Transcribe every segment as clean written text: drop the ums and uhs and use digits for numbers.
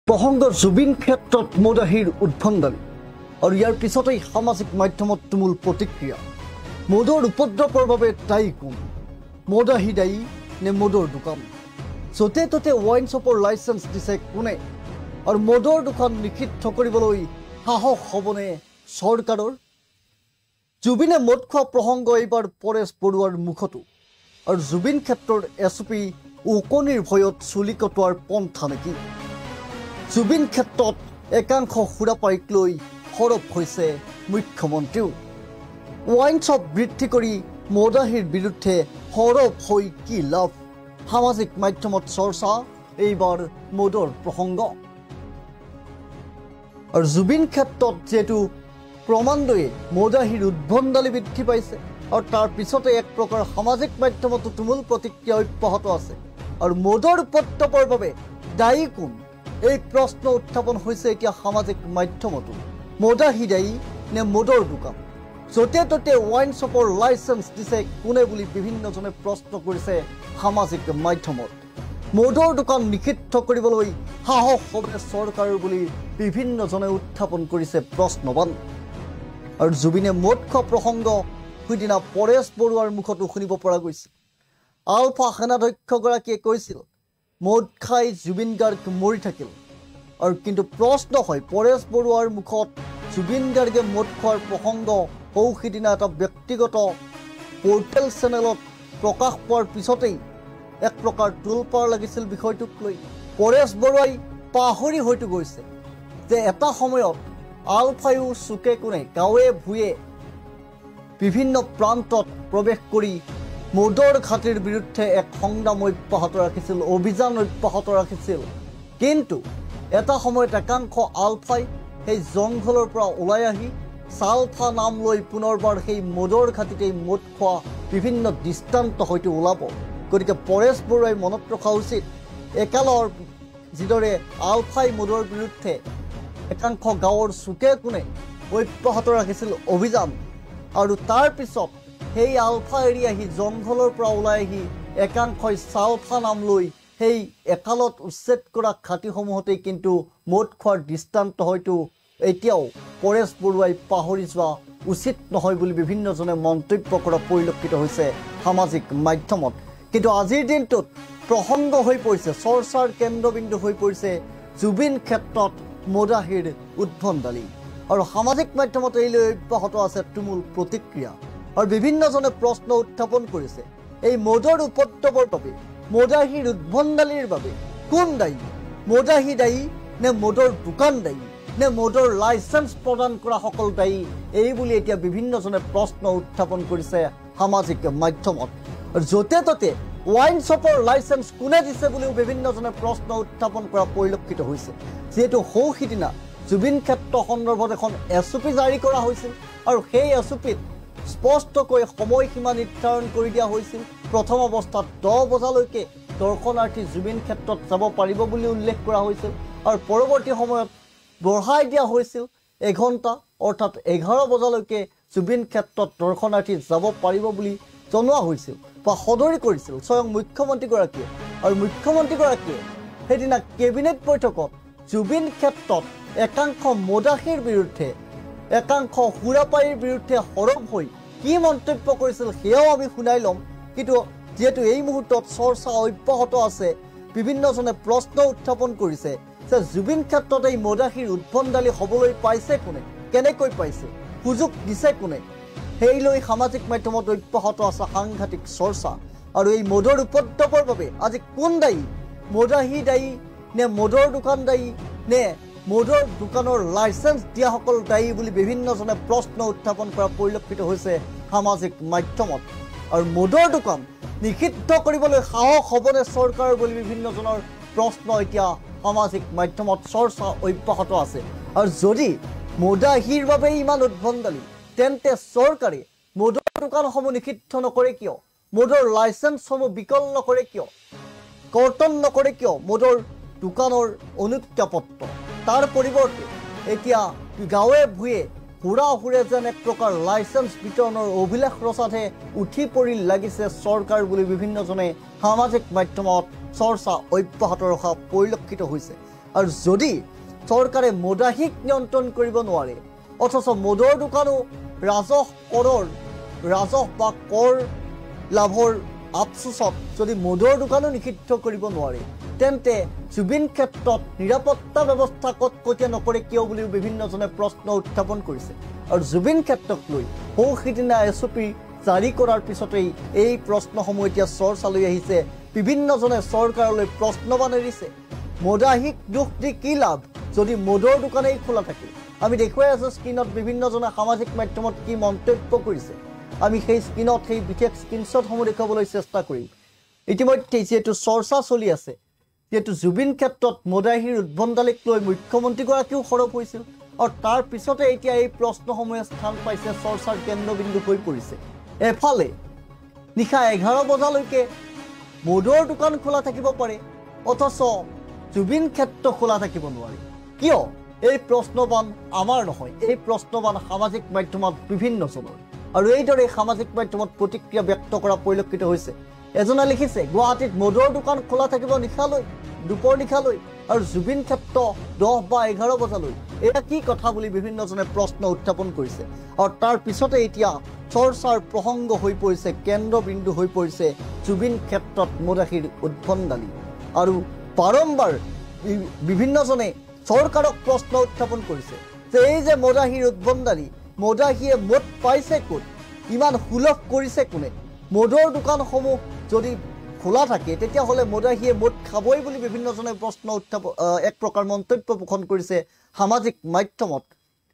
প্ৰসংগৰ জুবিন ক্ষেত্ৰত মদাহীৰ উদ্ভণ্ডালি আৰু ইয়াৰ পিছতেই সামাজিক মাধ্যমত তুমুল প্ৰতিক্ৰিয়া। মদৰ উপদ্ৰৱৰ বাবে দায়ী কোন? মদাহী দায়ী নে মদৰ দোকান? য'তে ত'তে ৱাইন শ্বপৰ লাইচেঞ্চ দিছে কোনে? আৰু মদৰ দোকান নিষিদ্ধ কৰিবলৈ সাহস হ'বনে চৰকাৰৰ? জুবিনে মদ খোৱা প্ৰসংগ এইবাৰ পৰেশ বৰুৱাৰ মুখতো। আৰু জুবিন ক্ষেত্ৰৰ এছপি উকনিৰ ভয়ত চুলি কটোৱাৰ পন্থা নেকি? জুবিন ক্ষেত্ৰত একাংশ সুৰাপাৰীক লৈ সৰব হৈছে মুখ্যমন্ত্ৰীও। ৱাইন শ্বপ বৃদ্ধি কৰি মদাহীৰ বিৰুদ্ধে সৰব হৈ কি লাভ? সামাজিক মাধ্যমত চৰ্চা এইবাৰ মদৰ প্ৰসংগ। আৰু জুবিন ক্ষেত্ৰত যিহেতু ক্ৰমান্বয়ে মদাহীৰ উদ্ভণ্ডালি বৃদ্ধি পাইছে আৰু তাৰ পিছতে এক প্ৰকাৰ সামাজিক মাধ্যমতো তুমুল প্ৰতিক্ৰিয়া অব্যাহত আছে। আৰু মদৰ উপদ্ৰৱৰ বাবে দায়ী কোন? এই প্ৰশ্ন উত্থাপন হৈছে এতিয়া সামাজিক মাধ্যমতো। মদাহী দায়ী নে মদৰ দোকান? য'তে ত'তে ৱাইন শ্বপৰ লাইচেঞ্চ দিছে কোনে বুলি বিভিন্নজনে প্ৰশ্ন কৰিছে সামাজিক মাধ্যমত। মদৰ দোকান নিষিদ্ধ কৰিবলৈ সাহস হ'বনে চৰকাৰৰ বুলি বিভিন্নজনে উত্থাপন কৰিছে প্ৰশ্নবান। আৰু জুবিনে মদ খোৱা প্ৰসংগ সিদিনা পৰেশ বৰুৱাৰ মুখতো শুনিব পৰা গৈছিল। আলফা সেনাধ্যক্ষগৰাকীয়ে কৈছিল মদ খাই জুবিন গাৰ্গ মৰি থাকিল। আৰু কিন্তু প্ৰশ্ন হয় পৰেশ বৰুৱাৰ মুখত জুবিন গাৰ্গে মদ খোৱাৰ প্ৰসংগ সিদিনা এটা ব্যক্তিগত পৰ্টেল চেনেলত প্ৰকাশ পোৱাৰ পিছতেই এক প্ৰকাৰ তোলপাৰ লাগিছিল বিষয়টোক লৈ। পৰেশ বৰুৱাই পাহৰি হয়তো গৈছে যে এটা সময়ত আলফায়ো চুকে কোণে গাঁৱে ভূঞে বিভিন্ন প্ৰান্তত প্ৰৱেশ কৰি মদৰ ঘাটিৰ বিৰুদ্ধে এক সংগ্ৰাম অব্যাহত ৰাখিছিল, অভিযান অব্যাহত ৰাখিছিল। কিন্তু এটা সময়ত একাংশ আলফাই সেই জংঘলৰ পৰা ওলাই আহি চালফা নাম লৈ পুনৰবাৰ সেই মদৰ ঘাটিতেই মদ খোৱা বিভিন্ন দৃষ্টান্ত হয়তো ওলাব। গতিকে পৰেশ বৰুৱাই মনত ৰখা উচিত একালৰ যিদৰে আলফাই মদৰ বিৰুদ্ধে একাংশ গাঁৱৰ চুকে কোণে অব্যাহত ৰাখিছিল অভিযান, আৰু তাৰ পিছত সেই আলফা এৰি আহি জংঘলৰ পৰা ওলাই আহি একাংশই চালফা নাম লৈ সেই একালত উচ্ছেদ কৰা ঘাটিসমূহতেই কিন্তু মদ খোৱাৰ দৃষ্টান্ত হয়তো এতিয়াও পৰেশ বৰুৱাই পাহৰি যোৱা উচিত নহয় বুলি বিভিন্নজনে মন্তব্য কৰা পৰিলক্ষিত হৈছে সামাজিক মাধ্যমত। কিন্তু আজিৰ দিনটোত প্ৰসংগ হৈ পৰিছে, চৰ্চাৰ কেন্দ্ৰবিন্দু হৈ পৰিছে জুবিন ক্ষেত্ৰত মদাহীৰ উদ্ভণ্ডালি। আৰু সামাজিক মাধ্যমত এই লৈ অব্যাহত আছে তুমুল প্ৰতিক্ৰিয়া। আৰু বিভিন্নজনে প্ৰশ্ন উত্থাপন কৰিছে এই মদৰ উপদ্ৰৱৰ বাবে, মদাহীৰ উদ্ভণ্ডালিৰ বাবে কোন দায়ী? মদাহী দায়ী নে মদৰ দোকান দায়ী নে মদৰ লাইচেঞ্চ প্ৰদান কৰা সকল দায়ী? এই বুলি এতিয়া বিভিন্নজনে প্ৰশ্ন উত্থাপন কৰিছে সামাজিক মাধ্যমত। য'তে ত'তে ৱাইন শ্বপৰ লাইচেঞ্চ কোনে দিছে বুলিও বিভিন্নজনে প্ৰশ্ন উত্থাপন কৰা পৰিলক্ষিত হৈছে। যিহেতু সিদিনা জুবিন ক্ষেত্ৰ সন্দৰ্ভত এখন এছঅপি জাৰি কৰা হৈছিল আৰু সেই এছঅপিত স্পষ্টকৈ সময়সীমা নিৰ্ধাৰণ কৰি দিয়া হৈছিল। প্ৰথম অৱস্থাত 10 বজালৈকে দৰ্শনাৰ্থী জুবিন ক্ষেত্ৰত যাব পাৰিব বুলি উল্লেখ কৰা হৈছিল আৰু পৰৱৰ্তী সময়ত বঢ়াই দিয়া হৈছিল 1 ঘণ্টা, অৰ্থাৎ 11 বজালৈকে জুবিন ক্ষেত্ৰত দৰ্শনাৰ্থী যাব পাৰিব বুলি জনোৱা হৈছিল বা সদৰি কৰিছিল স্বয়ং মুখ্যমন্ত্ৰীগৰাকীয়ে। আৰু মুখ্যমন্ত্ৰীগৰাকীয়ে সেইদিনা কেবিনেট বৈঠকত জুবিন ক্ষেত্ৰত একাংশ মদাহীৰ বিৰুদ্ধে, একাংশ সুৰাপাৰীৰ বিৰুদ্ধে সৰব হৈ কি মন্তব্য কৰিছিল সেয়াও আমি শুনাই ল'ম। কিন্তু যিহেতু এই মুহূৰ্তত চৰ্চা অব্যাহত আছে, বিভিন্নজনে প্ৰশ্ন উত্থাপন কৰিছে যে জুবিন ক্ষেত্ৰত এই মদাহীৰ উদ্ভণ্ডালি হ'বলৈ পাইছে কোনে, কেনেকৈ পাইছে, সুযোগ দিছে কোনে? সেই লৈ সামাজিক মাধ্যমত অব্যাহত আছে সাংঘাতিক চৰ্চা। আৰু এই মদৰ উপদ্ৰৱৰ বাবে আজি কোন দায়ী? মদাহী দায়ী নে মদৰ দোকান দায়ী নে মদৰ দোকানৰ লাইচেঞ্চ দিয়াসকল দায়ী বুলি বিভিন্নজনে প্ৰশ্ন উত্থাপন কৰা পৰিলক্ষিত হৈছে সামাজিক মাধ্যমত। আৰু মদৰ দোকান নিষিদ্ধ কৰিবলৈ সাহস হ'বনে চৰকাৰৰ বুলি বিভিন্নজনৰ প্ৰশ্ন এতিয়া সামাজিক মাধ্যমত চৰ্চা অব্যাহত আছে। আৰু যদি মদাহীৰ বাবে ইমান উদ্ভণ্ডালি, তেন্তে চৰকাৰে মদৰ দোকানসমূহ নিষিদ্ধ নকৰে কিয়? মদৰ লাইচেঞ্চসমূহ বিকল নকৰে কিয়? কৰ্তন নকৰে কিয় মদৰ দোকানৰ অনুজ্ঞাপত্ৰ? তাৰ পৰিৱৰ্তে এতিয়া গাঁৱে ভূঞে হুৰে যেন এক প্ৰকাৰ লাইচেঞ্চ বিতৰণৰ অভিলেখ ৰচাতহে উঠি পৰি লাগিছে চৰকাৰ বুলি বিভিন্নজনে সামাজিক মাধ্যমত চৰ্চা অব্যাহত ৰখা পৰিলক্ষিত হৈছে। আৰু যদি চৰকাৰে মদাহীক নিয়ন্ত্ৰণ কৰিব নোৱাৰে অথচ মদৰ দোকানো ৰাজহ বা কৰ লাভৰ আফচোচত যদি মদৰ দোকানো নিষিদ্ধ কৰিব নোৱাৰে তেন্তে জুবিন ক্ষেত্ৰত নিৰাপত্তা ব্যৱস্থা কটকটীয়া নকৰে কিয় বুলিও বিভিন্নজনে প্ৰশ্ন উত্থাপন কৰিছে আৰু জুবিন ক্ষেত্ৰক লৈ সৌসিদিনা এছঅপি জাৰি কৰাৰ পিছতেই এই প্ৰশ্নসমূহ এতিয়া চৰ্চালৈ আহিছে বিভিন্নজনে চৰকাৰলৈ প্ৰশ্নবান এৰিছে মদাহীক দুখ দি কি লাভ যদি মদৰ দোকানেই খোলা থাকে আমি দেখুৱাই আছো স্ক্ৰীনত বিভিন্নজনে সামাজিক মাধ্যমত কি মন্তব্য কৰিছে আমি সেই স্ক্ৰীনত সেই বিশেষ স্ক্ৰীনশ্বটসমূহ দেখুৱাবলৈ চেষ্টা কৰিম ইতিমধ্যে যেহেতু চৰ্চা চলি আছে যেহেতু জুবিন ক্ষেত্ৰত মদাহীৰ উদ্ভণ্ডালিক লৈ মুখ্যমন্ত্ৰীগৰাকীও সৰব হৈছিল আৰু তাৰ পিছতে এতিয়া এই প্ৰশ্নসমূহে স্থান পাইছে চৰ্চাৰ কেন্দ্ৰবিন্দু হৈ পৰিছে এফালে নিশা 11 বজালৈকে মদৰ দোকান খোলা থাকিব পাৰে অথচ জুবিন ক্ষেত্ৰ খোলা থাকিব নোৱাৰে কিয় এই প্ৰশ্নবান আমাৰ নহয় এই প্ৰশ্নবান সামাজিক মাধ্যমত বিভিন্নজনৰ আৰু এইদৰে সামাজিক মাধ্যমত প্ৰতিক্ৰিয়া ব্যক্ত কৰা পৰিলক্ষিত হৈছে এজনে লিখিছে গুৱাহাটীত মদৰ দোকান খোলা থাকিব নিশালৈ দুপৰ নিশালৈ আৰু জুবিন ক্ষেত্ৰ 10 বা 11 বজালৈ এটা কি কথা বুলি বিভিন্নজনে প্ৰশ্ন উত্থাপন কৰিছে আৰু তাৰ পিছতে এতিয়া চৰ্চাৰ প্ৰসংগ হৈ পৰিছে কেন্দ্ৰবিন্দু হৈ পৰিছে জুবিন ক্ষেত্ৰত মদাহীৰ উদ্ভণ্ডালি আৰু বাৰম্বাৰ বিভিন্নজনে চৰকাৰক প্ৰশ্ন উত্থাপন কৰিছে যে এই যে মদাহীৰ উদ্ভণ্ডালি মদাহীয়ে মদ পাইছে ক'ত ইমান সুলভ কৰিছে কোনে মদৰ দোকানসমূহ যদি খোলা থাকে তেতিয়াহ'লে মদাহীয়ে মদ খাবই বুলি বিভিন্নজনে প্ৰশ্ন উত্থাপন এক প্ৰকাৰ মন্তব্য পোষণ কৰিছে সামাজিক মাধ্যমত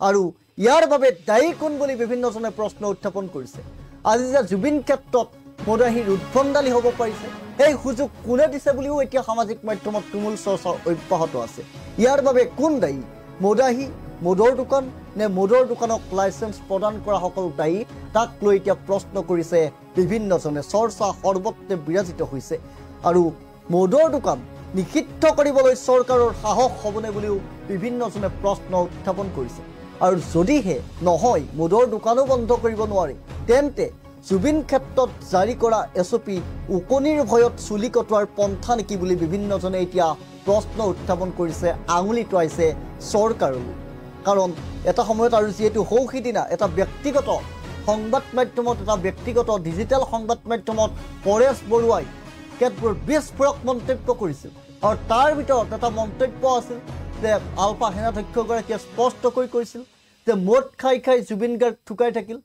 আৰু ইয়াৰ বাবে দায়ী কোন বুলি বিভিন্নজনে প্ৰশ্ন উত্থাপন কৰিছে আজি যে জুবিন ক্ষেত্ৰত মদাহীৰ উদ্ভণ্ডালি হ'ব পাৰিছে এই সুযোগ কোনে দিছে বুলিও এতিয়া সামাজিক মাধ্যমত তুমুল চৰ্চা অব্যাহত আছে ইয়াৰ বাবে কোন দায়ী মদাহী মদৰ দোকান নে মদৰ দোকানক লাইসেন্স প্ৰদান কৰা সকল দায়ী তাক লৈ এতিয়া প্ৰশ্ন কৰিছে বিভিন্নজনে চৰ্চা সৰ্বত্ৰে বিৰাজিত হৈছে আৰু মদৰ দোকান নিষিদ্ধ কৰিবলৈ চৰকাৰৰ সাহস হ'বনে বুলিও বিভিন্নজনে প্ৰশ্ন উত্থাপন কৰিছে আৰু যদিহে নহয় মদৰ দোকানো বন্ধ কৰিব নোৱাৰে তেন্তে জুবিন ক্ষেত্ৰত জাৰি কৰা এছঅপি উকনিৰ ভয়ত চুলি কটোৱাৰ পন্থা নেকি বুলি বিভিন্নজনে এতিয়া প্ৰশ্ন উত্থাপন কৰিছে আঙুলি টুৱাইছে চৰকাৰলৈ কাৰণ এটা সময়ত আৰু যেহেতু সৌসিদিনা এটা ব্যক্তিগত সংবাদ মাধ্যমত এটা ব্যক্তিগত ডিজিটেল সংবাদ মাধ্যমত পৰেশ বৰুৱাই কেতবোৰ বিস্ফোৰক মন্তব্য কৰিছিল আৰু তাৰ ভিতৰত এটা মন্তব্য আছিল যে আলফা সেনাধ্যক্ষগৰাকীয়ে স্পষ্টকৈ কৈছিল যে মদ খাই খাই জুবিন গাৰ্গ ঠুকাই থাকিল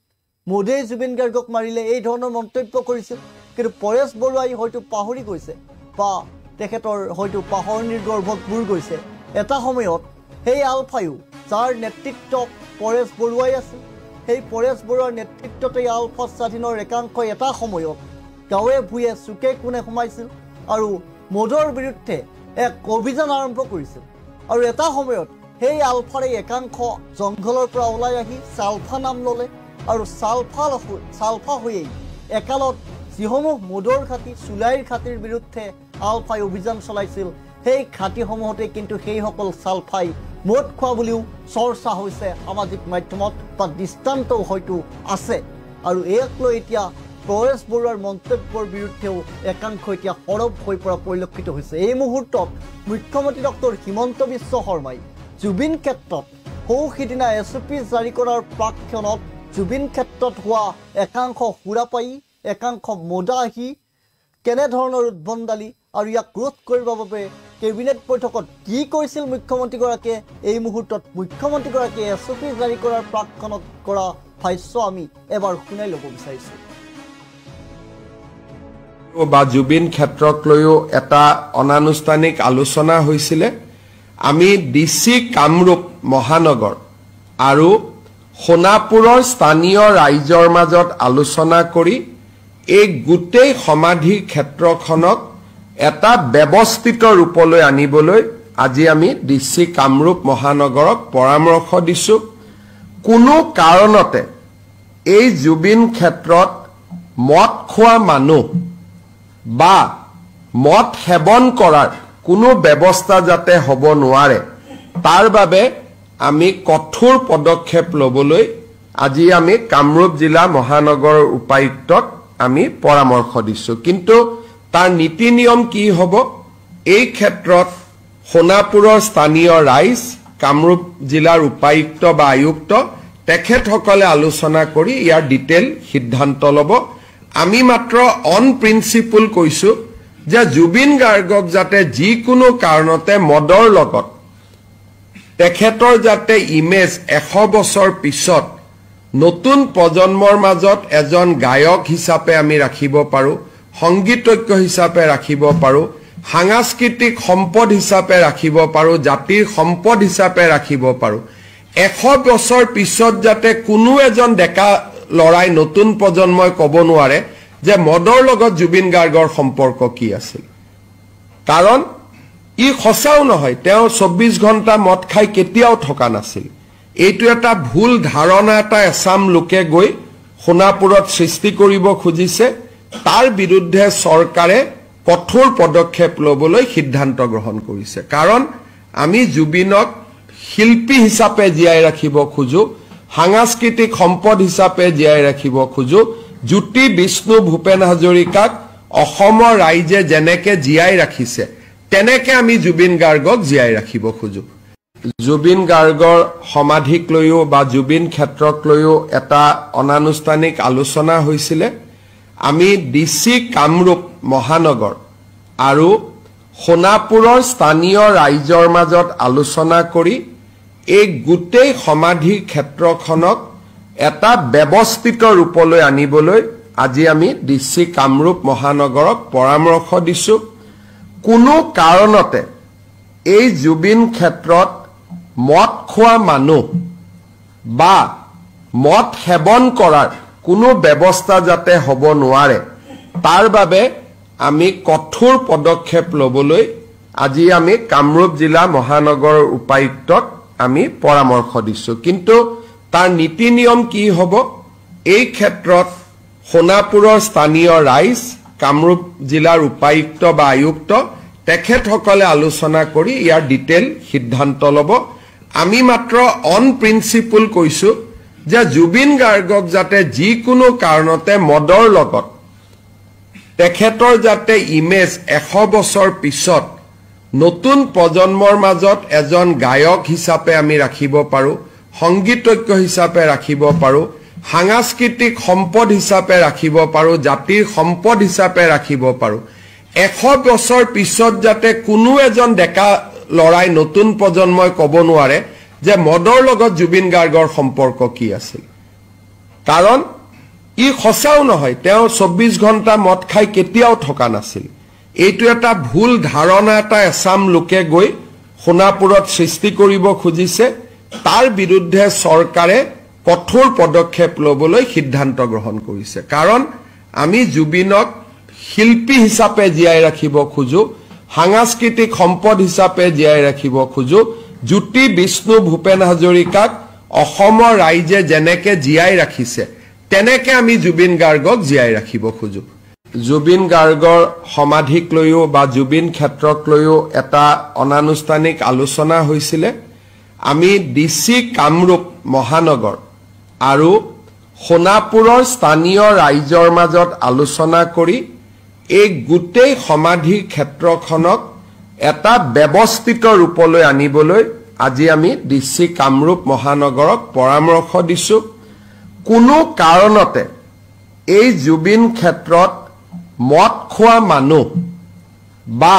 মোদেই জুবিন গাৰ্গক মাৰিলে এই ধৰণৰ মন্তব্য কৰিছিল কিন্তু পৰেশ বৰুৱাই হয়তো পাহৰি গৈছে বা তেখেতৰ হয়তো পাহৰণিৰ গৰ্ভত বুৰ গৈছে এটা সময়ত সেই আলফায়ো যাৰ নেতৃত্ব পৰেশ বৰুৱাই আছিল সেই পৰেশ বৰুৱাৰ নেতৃত্বতেই আলফা স্বাধীনৰ একাংশ এটা সময়ত গাঁৱে ভূঞে চুকে কোণে সোমাইছিল আৰু মদৰ বিৰুদ্ধে এক অভিযান আৰম্ভ কৰিছিল আৰু এটা সময়ত সেই আলফাৰে একাংশ জংঘলৰ পৰা ওলাই আহি চালফা নাম ল'লে আৰু চালফা হৈয়েই একালত যিসমূহ মদৰ খাতি চুলাইৰ খাতিৰ বিৰুদ্ধে আলফাই অভিযান চলাইছিল সেই খাতিসমূহতে কিন্তু সেইসকল চালফাই মদ খোৱা বুলিও চৰ্চা হৈছে সামাজিক মাধ্যমত বা দৃষ্টান্তও হয়তো আছে আৰু ইয়াক লৈ এতিয়া পৰেশ বৰুৱাৰ মন্তব্যৰ বিৰুদ্ধেও একাংশ এতিয়া সৰব হৈ পৰা পৰিলক্ষিত হৈছে এই মুহূৰ্তত মুখ্যমন্ত্ৰী ডক্টৰ হিমন্ত বিশ্ব শৰ্মাই জুবিন ক্ষেত্ৰত সৌসিদিনা এছঅপি জাৰি কৰাৰ প্ৰাক্ষণত জুবিন ক্ষেত্ৰত হোৱা একাংশ সুৰাপায়ী একাংশ মদাহী কেনেধৰণৰ উদ্ভণ্ডালি আৰু ইয়াক ৰোধ কৰিবৰ বাবে কেবিনেট বৈঠকত কি কৈছিল মুখ্যমন্ত্ৰীগৰাকীয়ে এই মুহূৰ্তত মুখ্যমন্ত্ৰীগৰাকীয়ে এছঅপি জাৰি কৰাৰ প্ৰাক্ষণত কৰা ভাষ্য আমি এবাৰ শুনাই ল'ব বিচাৰিছোঁ বা জুবিন ক্ষেত্ৰক লৈও এটা অনানুষ্ঠানিক আলোচনা হৈছিলে আমি ডিসি কামৰূপ মহানগৰ আৰু সোণাপুৰৰ স্থানীয় ৰাইজৰ মাজত আলোচনা কৰি এই গোটেই সমাধি ক্ষেত্ৰখনক এটা ব্যৱস্থিত ৰূপলৈ আনিবলৈ আজি আমি ডিসি কামৰূপ মহানগৰক পৰামৰ্শ দিছো কোনো কাৰণতে এই জুবিন ক্ষেত্ৰত মদ খোৱা মানুহ বা মদ সেৱন কৰাৰ কোনো ব্যৱস্থা যাতে হ'ব নোৱাৰে তাৰ বাবে আমি কঠোৰ পদক্ষেপ ল'বলৈ আজি আমি কামৰূপ জিলা মহানগৰৰ উপায়ুক্তক আমি পৰামৰ্শ দিছো কিন্তু তাৰ নীতি নিয়ম কি হ'ব এই ক্ষেত্ৰত সোণাপুৰৰ স্থানীয় ৰাইজ কামৰূপ জিলাৰ উপায়ুক্ত বা আয়ুক্ত তেখেতসকলে আলোচনা কৰি ইয়াৰ ডিটেইল সিদ্ধান্ত ল'ব আমি মাত্ৰ অন প্ৰিন্সিপল কৈছো যে জুবিন গাৰ্গক যাতে যিকোনো কাৰণতে মদৰ লগত তেখেতৰ যাতে ইমেজ 100 বছৰ পিছত নতুন প্ৰজন্মৰ মাজত এজন গায়ক হিচাপে আমি ৰাখিব পাৰো সংগীতজ্ঞ হিচাপে ৰাখিব পাৰো সাংস্কৃতিক সম্পদ হিচাপে ৰাখিব পাৰো জাতিৰ সম্পদ হিচাপে ৰাখিব পাৰো 100 বছৰ পিছত যাতে কোনো এজন ডেকা লৰাই নতুন প্ৰজন্মই ক'ব নোৱাৰে যে মদৰ লগত জুবিন গাৰ্গৰ সম্পৰ্ক কি আছিল কাৰণ ই খসাও নহয় তেওঁ 24 ঘণ্টা মদ খাই কেতিয়াও থকা নাছিল এইটো এটা ভুল ধাৰণা এটা এছাম লোকে গৈ সোণাপুৰত সৃষ্টি কৰিব খুজিছে তাৰ বিৰুদ্ধে চৰকাৰে কঠোৰ পদক্ষেপ ল'বলৈ সিদ্ধান্ত গ্ৰহণ কৰিছে কাৰণ আমি জুবিনক শিল্পী হিচাপে জীয়াই ৰাখিব খুজো সাংস্কৃতিক সম্পদ হিচাপে জীয়াই ৰাখিব খুজো জ্যোতি বিষ্ণু ভূপেন হাজৰিকাক অসমৰ ৰাইজে যেনেকে জীয়াই ৰাখিছে তেনেকে আমি জুবিন গাৰ্গক জীয়াই ৰাখিব খুজো জুবিন গাৰ্গৰ সমাধিক লৈও বা জুবিন ক্ষেত্ৰক লৈও এটা অনানুষ্ঠানিক আলোচনা হৈছিল আমি ডিসি কামৰূপ মহানগৰ আৰু সোণাপুৰৰ স্থানীয় ৰাইজৰ মাজত আলোচনা কৰি এই গোটেই সমাধি ক্ষেত্ৰখনক এটা ব্যৱস্থিত ৰূপলৈ আনিবলৈ আজি আমি ডিসি কামৰূপ মহানগৰক পৰামৰ্শ দিছো কোনো কাৰণতে এই জুবিন ক্ষেত্ৰত মদ খোৱা মানুহ বা মদ সেৱন কৰাৰ কোনো ব্যৱস্থা যাতে হ'ব নোৱাৰে তাৰ বাবে আমি কঠোৰ পদক্ষেপ ল'বলৈ আজি আমি কামৰূপ জিলা মহানগৰ উপায়ুক্তক আমি পৰামৰ্শ দিছো কিন্তু তাৰ নীতি নিয়ম কি হ'ব এই ক্ষেত্ৰত সোণাপুৰৰ স্থানীয় ৰাইজ কামৰূপ জিলাৰ উপায়ুক্ত বা আয়ুক্ত তেখেতসকলে আলোচনা কৰি ইয়াৰ ডিটেইল সিদ্ধান্ত ল'ব আমি মাত্ৰ অন প্ৰিন্সিপল কৈছো যে জুবিন গাৰ্গক যাতে যিকোনো কাৰণতে মদৰ লগত তেখেতৰ যাতে ইমেজ 100 বছৰ পিছত নতুন প্ৰজন্মৰ মাজত এজন গায়ক হিচাপে আমি ৰাখিব পাৰো সংগীতজ্ঞ হিচাপে ৰাখিব পাৰো সাংস্কৃতিক সম্পদ হিচাপে ৰাখিব পাৰো জাতিৰ সম্পদ হিচাপে ৰাখিব পাৰো 100 বছৰ পিছত যাতে কোনো এজন ডেকা লৰাই নতুন প্ৰজন্মই ক'ব নোৱাৰে যে মদৰ লগত জুবিন গাৰ্গৰ সম্পৰ্ক কি আছিল কাৰণ ই খসাও নহয় তেওঁ 24 ঘণ্টা মদ খাই কেতিয়াও থকা নাছিল এইটো এটা ভুল ধাৰণা এটা এছাম লোকে গৈ সোণাপুৰত সৃষ্টি কৰিব খুজিছে তাৰ বিৰুদ্ধে চৰকাৰে কঠোৰ পদক্ষেপ ল'বলৈ সিদ্ধান্ত গ্ৰহণ কৰিছে কাৰণ আমি জুবিনক শিল্পী হিচাপে জীয়াই ৰাখিব খুজো সাংস্কৃতিক সম্পদ হিচাপে জীয়াই ৰাখিব খুজো জ্যোতি বিষ্ণু ভূপেন হাজৰিকাক অসমৰ ৰাইজে যেনেকে জীয়াই ৰাখিছে তেনেকে আমি জুবিন গাৰ্গক জীয়াই ৰাখিব খুজো জুবিন গাৰ্গৰ সমাধিক লৈও বা জুবিন ক্ষেত্ৰক লৈও এটা অনানুষ্ঠানিক আলোচনা হৈছিল আমি ডিসি কামৰূপ মহানগৰ আৰু সোণাপুৰৰ স্থানীয় ৰাইজৰ মাজত আলোচনা কৰি এই গোটেই সমাধি ক্ষেত্ৰখনক এটা ব্যৱস্থিত ৰূপলৈ আনিবলৈ আজি আমি ডিসি কামৰূপ মহানগৰক পৰামৰ্শ দিছো কোনো কাৰণতে এই জুবিন ক্ষেত্ৰত মদ খোৱা মানুহ বা